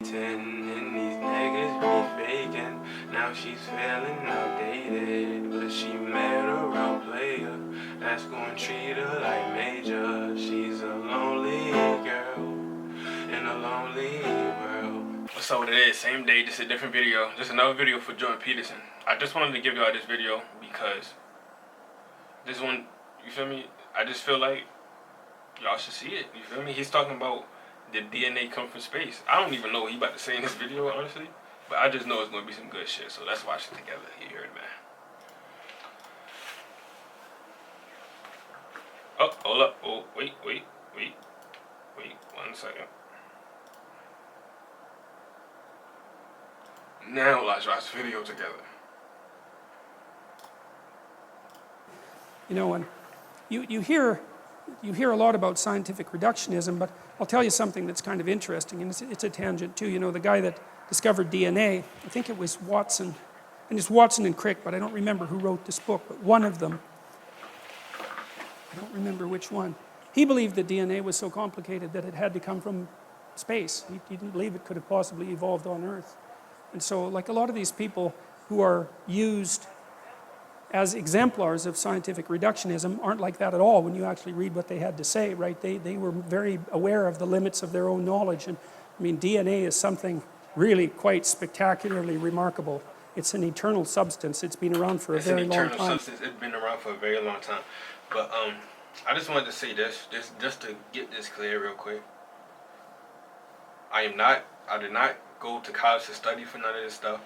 And these niggas be faking. Now she's feeling outdated, but she met a real player that's gonna treat her like major. She's a lonely girl in a lonely world. What's up with it? Same day, just a different video. Just another video for Jordan Peterson. I just wanted to give y'all this video because this one, you feel me? I just feel like y'all should see it. You feel me? He's talking about did DNA come from space? I don't even know what he about to say in this video, honestly. But I just know it's going to be some good shit, so let's watch it together. You heard, man. Oh, hold up. Oh, wait. 1 second. Now let's watch the video together. You know, and you hear a lot about scientific reductionism, but I'll tell you something that's kind of interesting, and it's a tangent too. You know, the guy that discovered DNA, I think it was Watson, and it's Watson and Crick, but I don't remember who wrote this book, but one of them, I don't remember which one, he believed that DNA was so complicated that it had to come from space. He didn't believe it could have possibly evolved on Earth. And so, like a lot of these people who are used as exemplars of scientific reductionism aren't like that at all when you actually read what they had to say, right? They were very aware of the limits of their own knowledge. And I mean, DNA is something really quite spectacularly remarkable. It's an eternal substance. It's been around for a very long time. It's an eternal substance. It's been around for a very long time. But I just wanted to say this, just to get this clear real quick. I did not go to college to study for none of this stuff.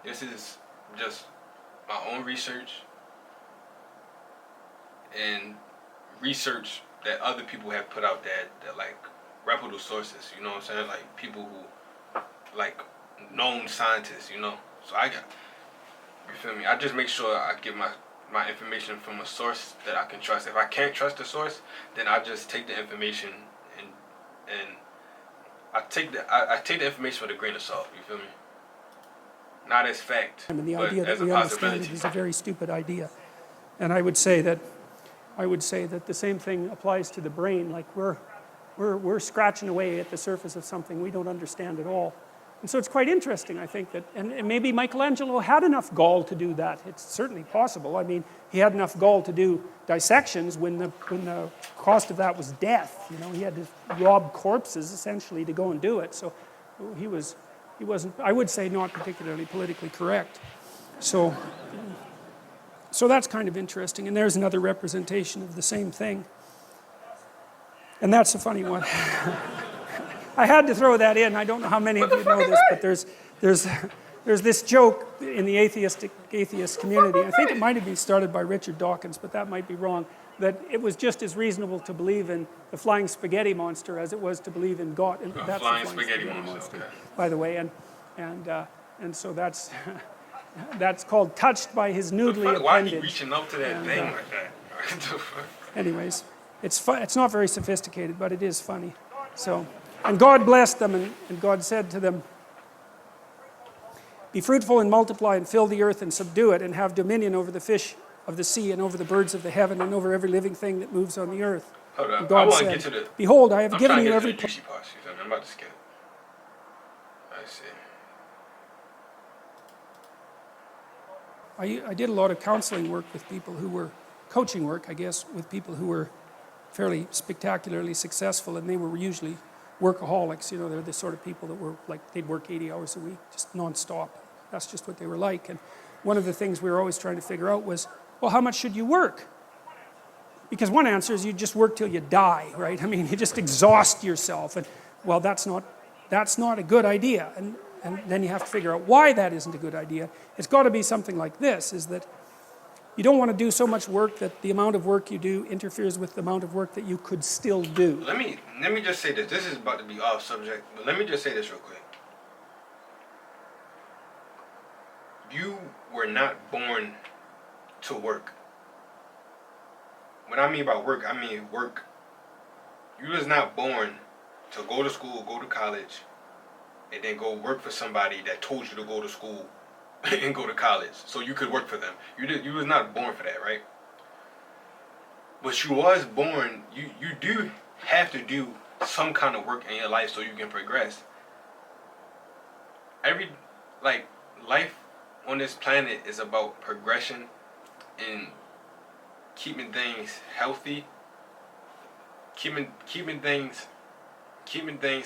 This is just my own research and research that other people have put out that like reputable sources, you know what I'm saying? Like people who, like known scientists, you know? So I got, you feel me? I just make sure I get my information from a source that I can trust. If I can't trust the source, then I just take the information and I take the information with a grain of salt, you feel me? Not as fact, I mean, the but idea as that a we understand possibility. it is a very stupid idea. And I would say that the same thing applies to the brain. Like we're scratching away at the surface of something we don't understand at all. And so it's quite interesting, I think, that, and maybe Michelangelo had enough gall to do that. It's certainly possible. I mean, he had enough gall to do dissections when the cost of that was death. You know, he had to rob corpses essentially to go and do it. So he wasn't, I would say, not particularly politically correct. So that's kind of interesting. And there's another representation of the same thing. And that's a funny one. I had to throw that in. I don't know how many of you know this, but there's this joke in the atheist community. I think it might have been started by Richard Dawkins, but that might be wrong. That it was just as reasonable to believe in the flying spaghetti monster as it was to believe in God. And that's Flying spaghetti monster, okay. By the way, and so that's that's called touched by his noodly appendage. Why are you reaching up to that thing like that? Anyways, it's not very sophisticated, but it is funny. So, and God blessed them, and God said to them, "Be fruitful and multiply and fill the earth and subdue it and have dominion over the fish of the sea and over the birds of the heaven and over every living thing that moves on the earth." Hold up. And God I want said, to get to the... "Behold, I have given you every..." I'm juicy parts, you feel me? I'm about to skip. I see. I did a lot of counseling work with people who were, coaching work, I guess, with people who were fairly spectacularly successful, and they were usually workaholics. You know, they're the sort of people that were like, they'd work 80 hours a week, just non-stop. That's just what they were like. And one of the things we were always trying to figure out was, well, how much should you work? Because one answer is you just work till you die, right? I mean, you just exhaust yourself. And well, that's not a good idea. And then you have to figure out why that isn't a good idea. It's got to be something like this, is that you don't want to do so much work that the amount of work you do interferes with the amount of work that you could still do. Let me just say this. This is about to be off subject, but let me just say this real quick. You were not born to work. What I mean by work, I mean work. You was not born to go to school, go to college, and then go work for somebody that told you to go to school and go to college so you could work for them. You was not born for that, right? But you was born, you do have to do some kind of work in your life so you can progress. every, like, life on this planet is about progression and keeping things healthy, keeping things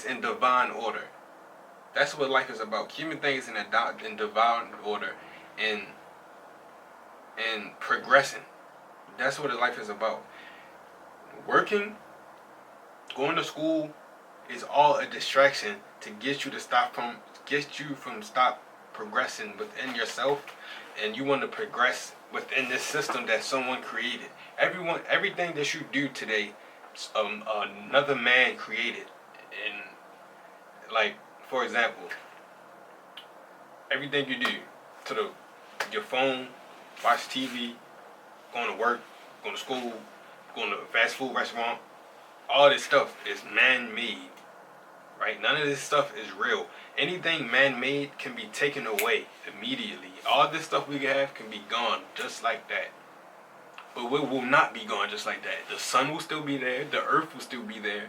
in divine order. That's what life is about. Keeping things in divine order and progressing. That's what life is about. Working, going to school is all a distraction to get you from stop progressing within yourself, and you want to progress within this system that someone created. Everything that you do today, another man created. And, like, for example, everything you do to your phone, watch TV, going to work, going to school, going to a fast food restaurant, all this stuff is man-made, right? None of this stuff is real. Anything man-made can be taken away immediately. All this stuff we have can be gone just like that. But it will not be gone just like that. The sun will still be there. The earth will still be there.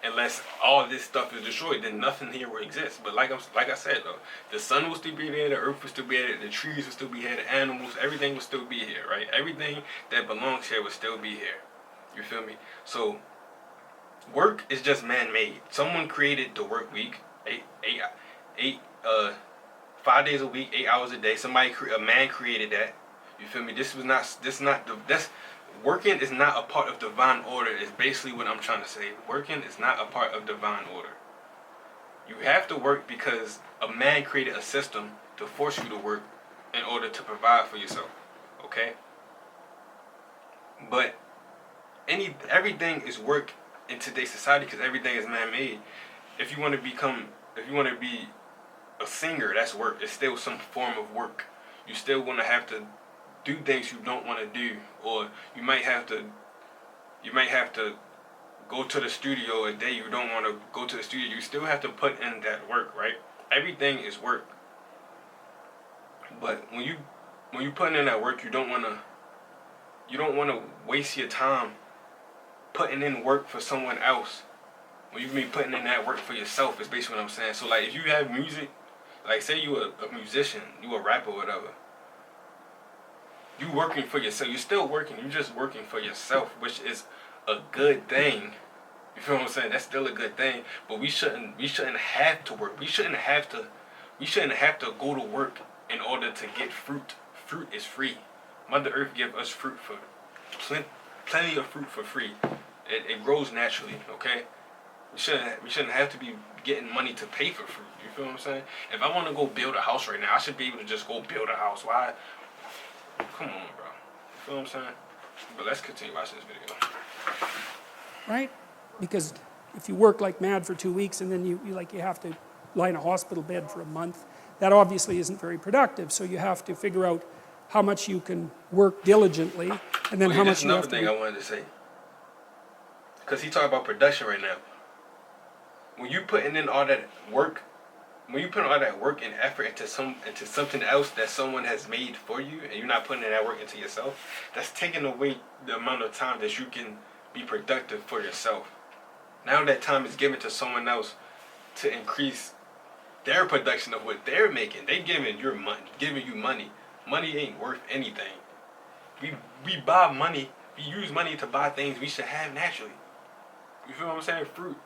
Unless all this stuff is destroyed, then nothing here will exist. But like I said, though, the sun will still be there, the earth will still be there, the trees will still be here, the animals, everything will still be here, right? Everything that belongs here will still be here. You feel me? So, work is just man-made. Someone created the work week, 5 days a week, 8 hours a day. A man created that. You feel me? Working is not a part of divine order is basically what I'm trying to say. Working is not a part of divine order. You have to work because a man created a system to force you to work in order to provide for yourself. Okay? But everything is work in today's society because everything is man-made. If you want to be a singer, that's work. It's still some form of work. You still want to have to do things you don't want to do, or you might have to go to the studio a day you don't want to go to the studio. You still have to put in that work, right? Everything is work. But when you put in that work, you don't want to waste your time putting in work for someone else. When you be putting in that work for yourself, is basically what I'm saying. So, like, if you have music, like, say you a musician, you a rapper or whatever, you working for yourself. You're still working. You're just working for yourself, which is a good thing. You feel what I'm saying? That's still a good thing. But we shouldn't have to work. We shouldn't have to go to work in order to get fruit. Fruit is free. Mother Earth gives us fruit for plenty of fruit for free. It grows naturally. Okay. We shouldn't have to be getting money to pay for fruit. You feel what I'm saying? If I want to go build a house right now, I should be able to just go build a house. Why? Come on, bro. You feel what I'm saying? But let's continue watching this video. Right? Because if you work like mad for 2 weeks and then you have to lie in a hospital bed for a month, that obviously isn't very productive. So you have to figure out how much you can work diligently and then how much you have to... Another thing I wanted to say. Because he talking about production right now. When you putting in all that work, and effort into something else that someone has made for you, and you're not putting in that work into yourself, that's taking away the amount of time that you can be productive for yourself. Now that time is given to someone else to increase their production of what they're making. They giving you money. Money ain't worth anything. We buy money. We use money to buy things we should have naturally. You feel what I'm saying? Fruit,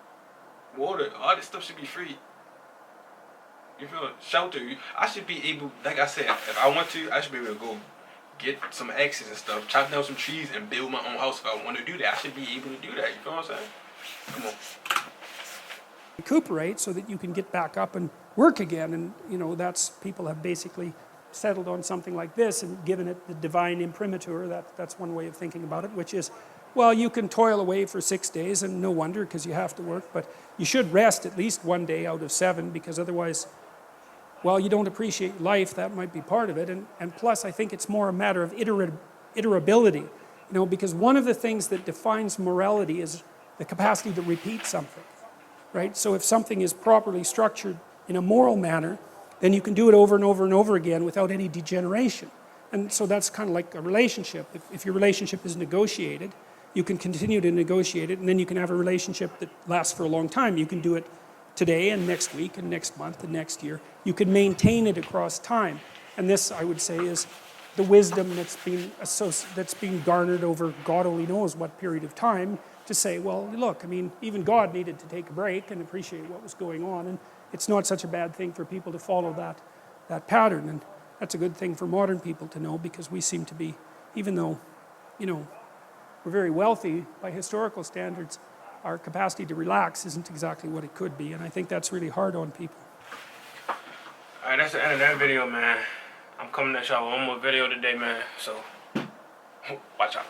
water, all this stuff should be free. You feel it? Shelter. I should be able, like I said, if I want to, I should be able to go get some axes and stuff, chop down some trees, and build my own house if I want to do that. I should be able to do that. You feel what I'm saying? Come on. Recuperate so that you can get back up and work again. And, people have basically settled on something like this and given it the divine imprimatur. That's one way of thinking about it, which is, well, you can toil away for 6 days, and no wonder because you have to work, but you should rest at least 1 day out of 7 because otherwise, well, you don't appreciate life. That might be part of it. And plus, I think it's more a matter of iterability, because one of the things that defines morality is the capacity to repeat something, right? So if something is properly structured in a moral manner, then you can do it over and over and over again without any degeneration. And so that's kind of like a relationship. If your relationship is negotiated, you can continue to negotiate it, and then you can have a relationship that lasts for a long time. You can do it today and next week and next month and next year. You can maintain it across time. And this, I would say, is the wisdom that's been garnered over God only knows what period of time, to say, well, look, I mean, even God needed to take a break and appreciate what was going on, and it's not such a bad thing for people to follow that pattern. And that's a good thing for modern people to know, because we seem to be, even though, you know, we're very wealthy by historical standards, our capacity to relax isn't exactly what it could be, and I think that's really hard on people. Alright, that's the end of that video, man. I'm coming at y'all with one more video today, man, so watch out.